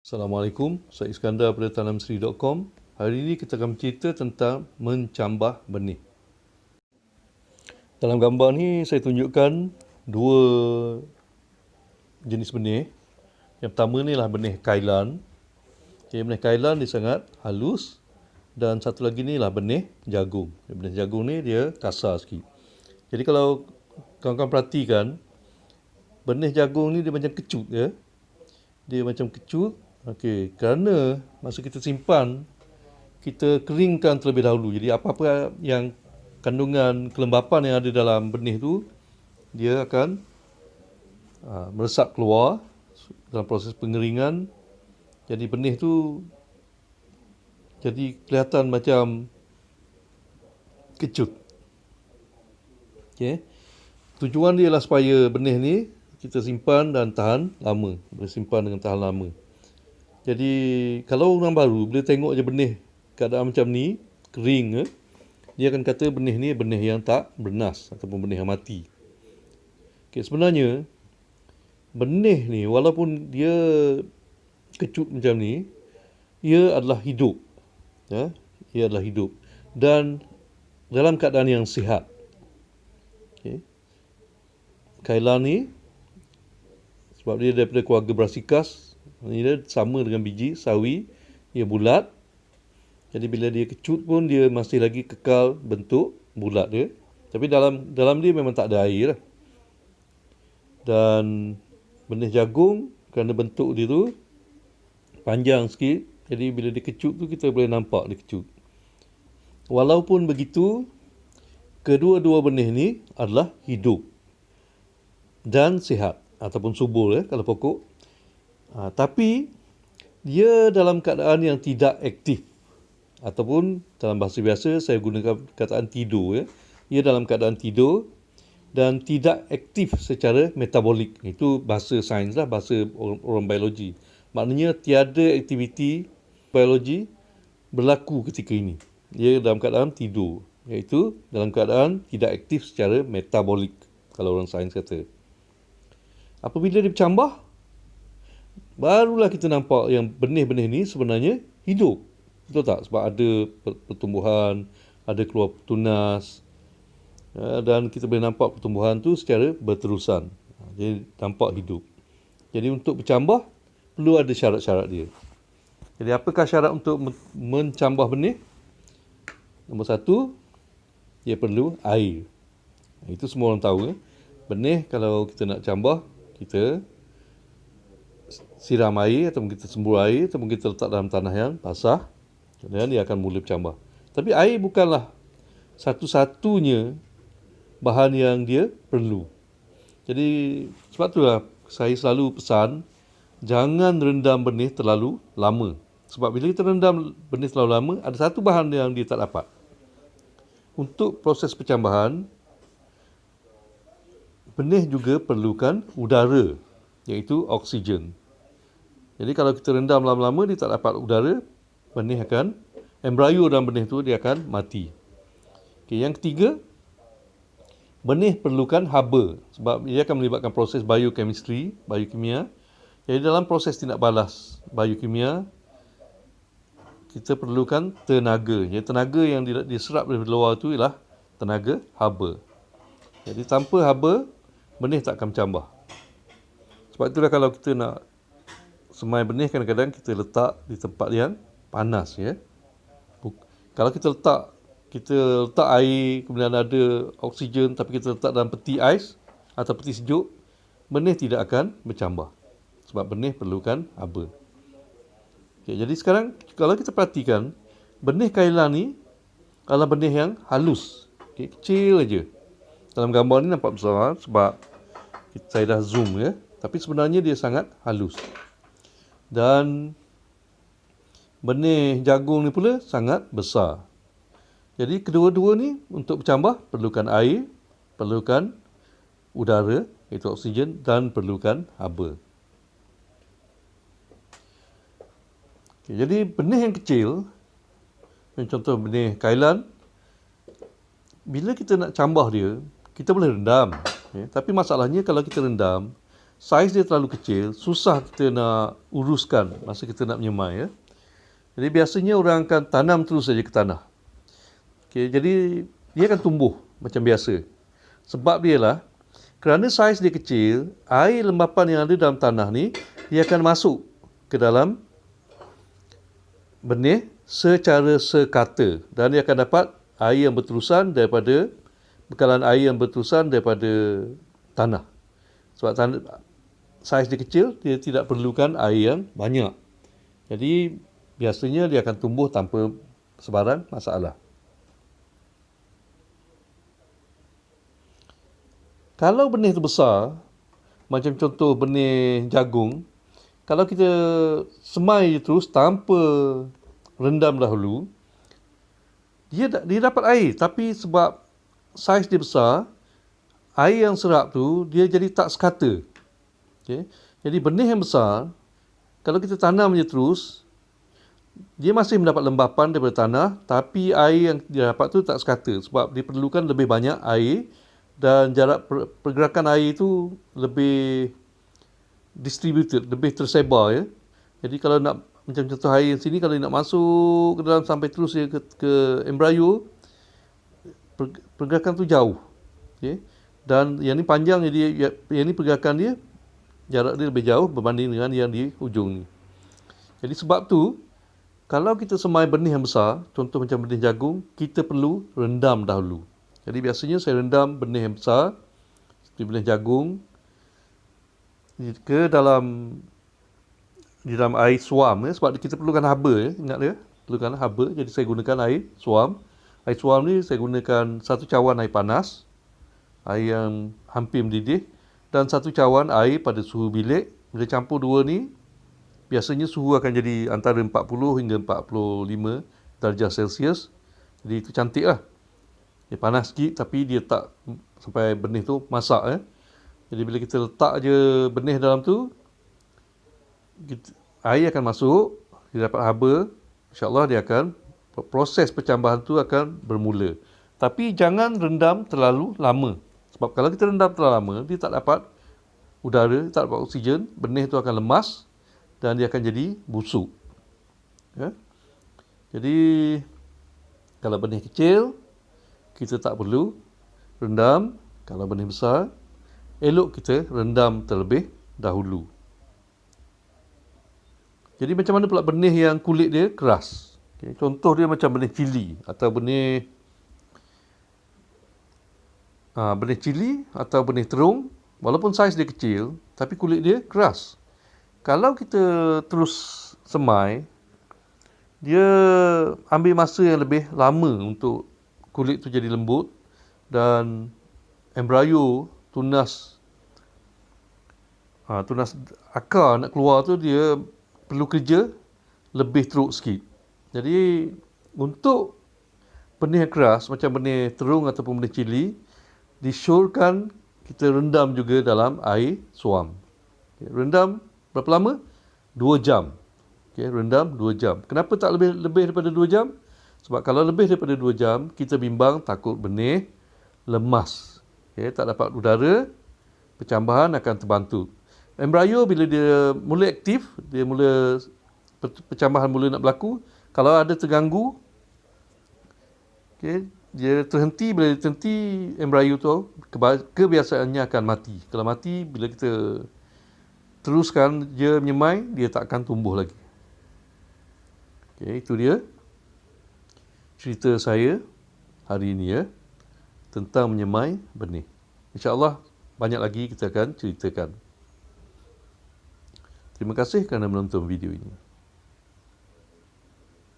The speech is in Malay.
Assalamualaikum, saya Iskandar daripada tanamseri.com. Hari ini kita akan bercerita tentang mencambah benih. Dalam gambar ni saya tunjukkan dua jenis benih. Yang pertama ni lah benih kailan. Benih kailan dia sangat halus, dan satu lagi ni lah benih jagung. Benih jagung ni dia kasar sikit. Jadi kalau kawan-kawan perhatikan, benih jagung ni dia macam kecut ya. Dia macam kecut. Okey, kerana masa kita simpan, kita keringkan terlebih dahulu. Jadi apa-apa yang kandungan kelembapan yang ada dalam benih tu, dia akan meresap keluar dalam proses pengeringan. Jadi benih tu jadi kelihatan macam kecut. Okey. Tujuan dia lah supaya benih ni kita simpan dan tahan lama. Bersimpan dengan tahan lama. Jadi kalau orang baru bila tengok je benih keadaan macam ni, kering, dia akan kata benih ni benih yang tak bernas ataupun benih yang mati. Okay, sebenarnya benih ni walaupun dia kecut macam ni, ia adalah hidup. Ya, ia adalah hidup dan dalam keadaan yang sihat. Okay. Kailan ni sebab dia daripada keluarga Brassicas, dia sama dengan biji sawi, ia bulat. Jadi bila dia kecut pun dia masih lagi kekal bentuk bulat dia. Tapi dalam dia memang tak ada air lah. Dan benih jagung kerana bentuk dia tu panjang sikit, jadi bila dia kecut tu kita boleh nampak dia kecut. Walaupun begitu, kedua-dua benih ni adalah hidup dan sihat ataupun subur kalau pokok. Tapi dia dalam keadaan yang tidak aktif, ataupun dalam bahasa biasa saya gunakan perkataan tidur. Ia dalam keadaan tidur dan tidak aktif secara metabolik. Itu bahasa sains lah, bahasa orang biologi. Maknanya tiada aktiviti biologi berlaku ketika ini. Ia dalam keadaan tidur, iaitu dalam keadaan tidak aktif secara metabolik, kalau orang sains kata. Apabila dia bercambah, barulah kita nampak yang benih-benih ni sebenarnya hidup. Betul tak? Sebab ada pertumbuhan, ada keluar tunas, dan kita boleh nampak pertumbuhan tu secara berterusan. Jadi nampak hidup. Jadi untuk bercambah, perlu ada syarat-syarat dia. Jadi apakah syarat untuk mencambah benih? Nombor satu, dia perlu air. Itu semua orang tahu. Benih kalau kita nak cambah, kita siram air ataupun kita sembur air ataupun kita letak dalam tanah yang basah, dan dia akan mula bercambah. Tapi air bukanlah satu-satunya bahan yang dia perlu. Jadi sebab itulah saya selalu pesan, jangan rendam benih terlalu lama. Sebab bila kita rendam benih terlalu lama, ada satu bahan yang dia tak dapat. Untuk proses percambahan, benih juga perlukan udara, iaitu oksigen. Jadi kalau kita rendam lama-lama, dia tak dapat udara, benih akan, embryo dalam benih tu dia akan mati. Okay, yang ketiga, benih perlukan haba, sebab dia akan melibatkan proses biochemistry, biokimia. Jadi dalam proses tindak balas biokimia, kita perlukan tenaga. Jadi tenaga yang diserap dari luar tu ialah tenaga haba. Jadi tanpa haba, benih tak akan bercambah. Sebab itulah kalau kita nak semai benih, kadang-kadang kita letak di tempat yang panas ya. Kalau kita letak air, kemudian ada oksigen, tapi kita letak dalam peti ais atau peti sejuk, benih tidak akan bercambah. Sebab benih perlukan haba. Okay, jadi sekarang kalau kita perhatikan, benih kailan ni adalah benih yang halus. Okay, kecil aja. Dalam gambar ni nampak besar sebab saya dah zoom ya. Tapi sebenarnya dia sangat halus. Dan benih jagung ni pula sangat besar. Jadi kedua-dua ni untuk bercambah perlukan air, perlukan udara, iaitu oksigen, dan perlukan haba. Okay, jadi benih yang kecil, contoh benih kailan, bila kita nak cambah dia, kita boleh rendam. Okay. Tapi masalahnya kalau kita rendam, saiz dia terlalu kecil, susah kita nak uruskan masa kita nak menyemai ya. Jadi biasanya orang akan tanam terus saja ke tanah. Okey, jadi dia akan tumbuh macam biasa. Sebab dia lah, kerana saiz dia kecil, air lembapan yang ada dalam tanah ni, dia akan masuk ke dalam benih secara sekata. Dan dia akan dapat air yang berterusan daripada, bekalan air yang berterusan daripada tanah. Sebab saiz dia kecil, dia tidak perlukan air yang banyak. Jadi, biasanya dia akan tumbuh tanpa sebarang masalah. Kalau benih tu besar, macam contoh benih jagung, kalau kita semai je terus tanpa rendam dahulu, dia dapat air. Tapi sebab saiz dia besar, air yang serap tu, dia jadi tak sekata. Okay? Jadi benih yang besar, kalau kita tanam je terus, dia masih mendapat lembapan daripada tanah, tapi air yang dia dapat tu tak sekata. Sebab dia perlukan lebih banyak air, dan jarak pergerakan air itu lebih distributed, lebih tersebar ya. Jadi kalau nak, macam contoh air sini, kalau nak masuk ke dalam sampai terus dia ke embrio, pergerakan tu jauh. Okay? Dan yang ni panjang, jadi yang ni pergerakan dia, jarak dia lebih jauh berbanding dengan yang di hujung ni. Jadi sebab tu, kalau kita semai benih yang besar, contoh macam benih jagung, kita perlu rendam dahulu. Jadi biasanya saya rendam benih yang besar, seperti benih jagung, di dalam air suam ya, sebab kita perlukan haba ya, ingat ya, perlukan haba. Jadi saya gunakan air suam. Air suam ni saya gunakan 1 cawan air panas, air yang hampir mendidih, dan 1 cawan air pada suhu bilik. Bila campur dua ni, biasanya suhu akan jadi antara 40 hingga 45 darjah Celsius. Jadi itu cantik lah. Dia panas sikit tapi dia tak sampai benih tu masak ya. Jadi bila kita letak je benih dalam tu, air akan masuk, dia dapat haba, insya-Allah dia akan, proses percambahan tu akan bermula. Tapi jangan rendam terlalu lama. Sebab kalau kita rendam terlalu lama, dia tak dapat udara, tak dapat oksigen, benih tu akan lemas dan dia akan jadi busuk. Ya? Jadi kalau benih kecil, kita tak perlu rendam. Kalau benih besar, elok kita rendam terlebih dahulu. Jadi macam mana pula benih yang kulit dia keras? Okay. Contoh dia macam benih cili atau benih cili atau benih terung. Walaupun saiz dia kecil, tapi kulit dia keras. Kalau kita terus semai, dia ambil masa yang lebih lama untuk kulit tu jadi lembut, dan embrio tunas akar nak keluar tu dia perlu kerja lebih teruk sikit. Jadi untuk benih yang keras macam benih terung ataupun benih cili, disyorkan kita rendam juga dalam air suam. Okay, rendam berapa lama? 2 jam. Okay, rendam 2 jam. Kenapa tak lebih daripada 2 jam? Sebab kalau lebih daripada 2 jam, kita bimbang takut benih lemas. Okay, tak dapat udara, percambahan akan terbantu. Embrio bila dia mula aktif, dia mula percambahan mula nak berlaku, kalau ada terganggu, okay, dia terhenti. Bila dia terhenti, embrio tu kebiasaannya akan mati. Kalau mati, bila kita teruskan dia menyemai, dia tak akan tumbuh lagi. Okay, itu dia cerita saya hari ini ya, tentang menyemai benih. InsyaAllah banyak lagi kita akan ceritakan. Terima kasih kerana menonton video ini.